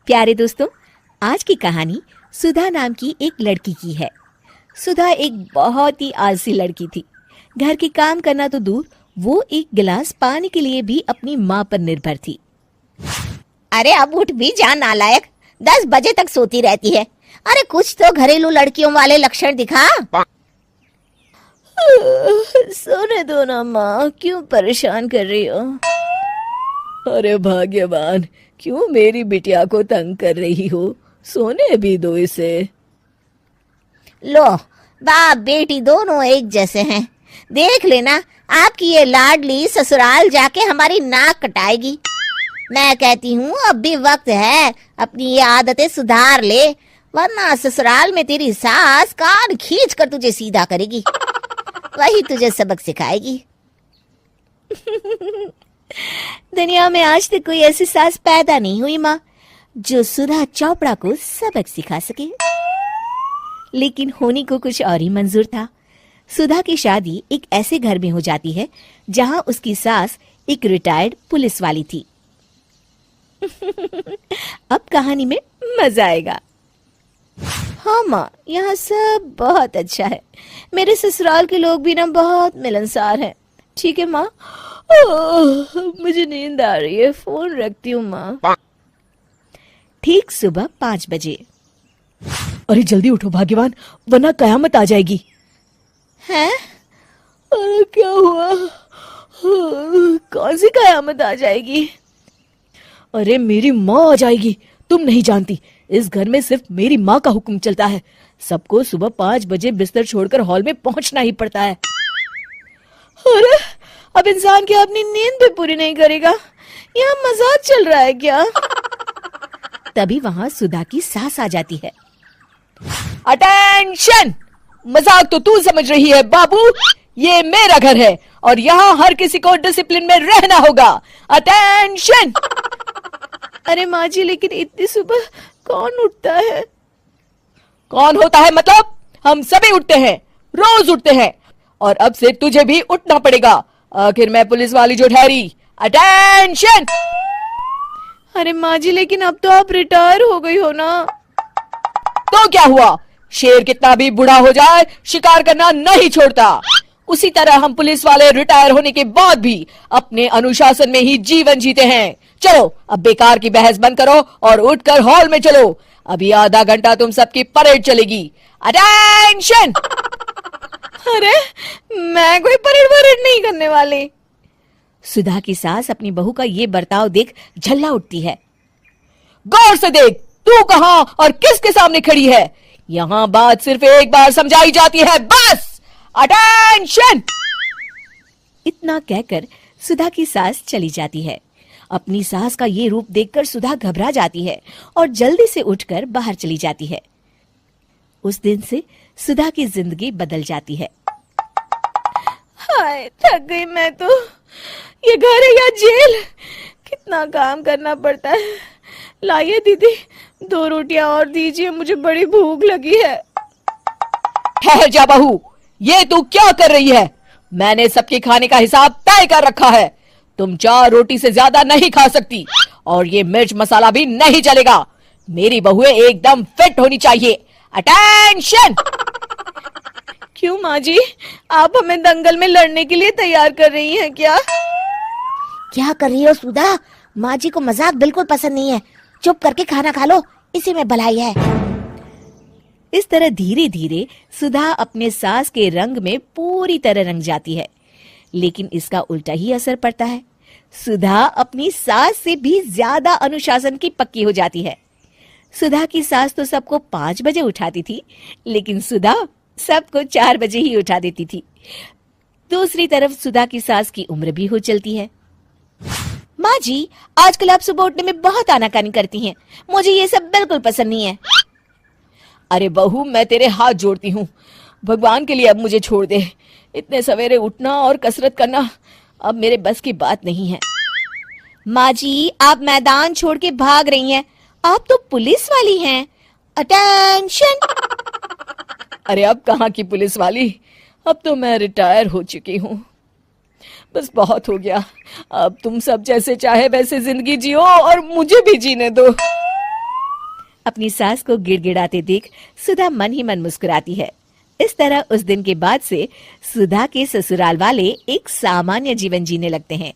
प्यारे दोस्तों, आज की कहानी सुधा नाम की एक लड़की की है। सुधा एक बहुत ही आलसी लड़की थी। घर के काम करना तो दूर, वो एक गिलास पानी के लिए भी अपनी माँ पर निर्भर थी। अरे अब उठ भी जा नालायक, 10 बजे तक सोती रहती है। अरे कुछ तो घरेलू लड़कियों वाले लक्षण दिखा। सोने दो ना माँ, क्यों परेशान कर रही हो? अरे भाग्यवान, क्यों मेरी बिटिया को तंग कर रही हो? सोने भी दो इसे। लो, बाप बेटी दोनों एक जैसे हैं। देख लेना, आपकी ये लाडली ससुराल जाके हमारी नाक कटाएगी। मैं कहती हूँ अब भी वक्त है, अपनी ये आदतें सुधार ले, वरना ससुराल में तेरी सास कान खींच कर तुझे सीधा करेगी। वही तुझे सबक सिखाएगी। दुनिया में आज तक कोई ऐसी सास पैदा नहीं हुई माँ, जो सुधा चोपड़ा को सबक सिखा सके। लेकिन होनी को कुछ और ही मंजूर था। सुधा की शादी एक ऐसे घर में हो जाती है जहां उसकी सास एक रिटायर्ड पुलिस वाली थी। अब कहानी में मजा आएगा। हाँ माँ, यहाँ सब बहुत अच्छा है। मेरे ससुराल के लोग भी ना बहुत मिलनसार हैं। ठीक है माँ, मुझे नींद आ रही है, फोन रखती हूँ माँ। ठीक सुबह 5 बजे। अरे जल्दी उठो भाग्यवान, वरना कयामत आ जाएगी। हैं? अरे क्या हुआ? कौन सी कयामत आ जाएगी? अरे मेरी माँ आ जाएगी। तुम नहीं जानती, इस घर में सिर्फ मेरी माँ का हुक्म चलता है। सबको सुबह 5 बजे बिस्तर छोड़कर हॉल में पहुंचना ही पड़ता है। अरे अब इंसान क्या अपनी नींद भी पूरी नहीं करेगा? यहाँ मजाक चल रहा है क्या? तभी वहां सुधा की सास आ जाती है। अटेंशन! मजाक तो तू समझ रही है बाबू, ये मेरा घर है और यहाँ हर किसी को डिसिप्लिन में रहना होगा। अटेंशन! अरे माँ जी, लेकिन इतनी सुबह कौन उठता है? कौन होता है मतलब? हम सभी उठते हैं, रोज उठते हैं, और अब से तुझे भी उठना पड़ेगा। आखिर मैं पुलिस वाली जो ठहरी। अटेंशन! अरे माँ जी, लेकिन अब तो आप रिटायर हो गई हो ना। तो क्या हुआ? शेर कितना भी बूढ़ा हो जाए, शिकार करना नहीं छोड़ता। उसी तरह हम पुलिस वाले रिटायर होने के बाद भी अपने अनुशासन में ही जीवन जीते हैं। चलो अब बेकार की बहस बंद करो और उठकर हॉल में चलो। अभी आधा घंटा तुम सबकी परेड चलेगी। अटेंशन! अरे मैं कोई परेड नहीं करने वाली। सुधा की सास अपनी बहू का ये बर्ताव देख झल्ला उठती है। गौर से देख, तू कहां और किसके सामने खड़ी है? यहां बात सिर्फ एक बार समझाई जाती है, बस। अटेंशन! इतना कहकर सुधा की सास चली जाती है। अपनी सास का ये रूप देखकर सुधा घबरा जाती है और जल्दी से उठकर बाहर चली जाती है। उस दिन से सुधा की जिंदगी बदल जाती है। हाय, थक गई मैं तो। ये घर है या जेल? कितना काम करना पड़ता है। लाइए दीदी, 2 रोटियां और दीजिए, मुझे बड़ी भूख लगी है। ठहर जा बहू, ये तू क्या कर रही है? मैंने सबके खाने का हिसाब तय कर रखा है। तुम 4 रोटी से ज्यादा नहीं खा सकती और ये मिर्च मसाला भी नहीं चलेगा। मेरी बहुएं एकदम फिट होनी चाहिए। अटेंशन! क्यों माँ जी, आप हमें दंगल में लड़ने के लिए तैयार कर रही हैं क्या? क्या कर रही हो सुधा? माँ जी को मजाक बिल्कुल पसंद नहीं है। चुप करके खाना खा लो, इसी में भलाई है। इस तरह धीरे धीरे सुधा अपने सास के रंग में पूरी तरह रंग जाती है। लेकिन इसका उल्टा ही असर पड़ता है। सुधा अपनी सास से भी ज्यादा अनुशासन की पक्की हो जाती है। सुधा की सास तो सबको 5 बजे उठाती थी, लेकिन सुधा सबको 4 बजे ही उठा देती थी। दूसरी तरफ सुधा की सास की उम्र भी हो चलती है। माँ जी, आजकल आप सुबह उठने में बहुत आनाकानी करती हैं। मुझे ये सब बिल्कुल पसंद नहीं है। अरे बहू, मैं तेरे हाथ जोड़ती हूँ, भगवान के लिए अब मुझे छोड़ दे। इतने सवेरे उठना और कसरत करना अब मेरे बस की बात नहीं है। माँ जी, आप मैदान छोड़ के भाग रही हैं। आप तो पुलिस वाली हैं। अटेंशन! अरे अब कहाँ की पुलिस वाली, अब तो मैं रिटायर हो चुकी हूँ। बस बहुत हो गया। अब तुम सब जैसे चाहे वैसे जिंदगी जियो और मुझे भी जीने दो। अपनी सास को गिड़गिड़ाते देख सुधा मन ही मन मुस्कुराती है। इस तरह उस दिन के बाद से सुधा के ससुराल वाले एक सामान्य जीवन जीने लगते हैं।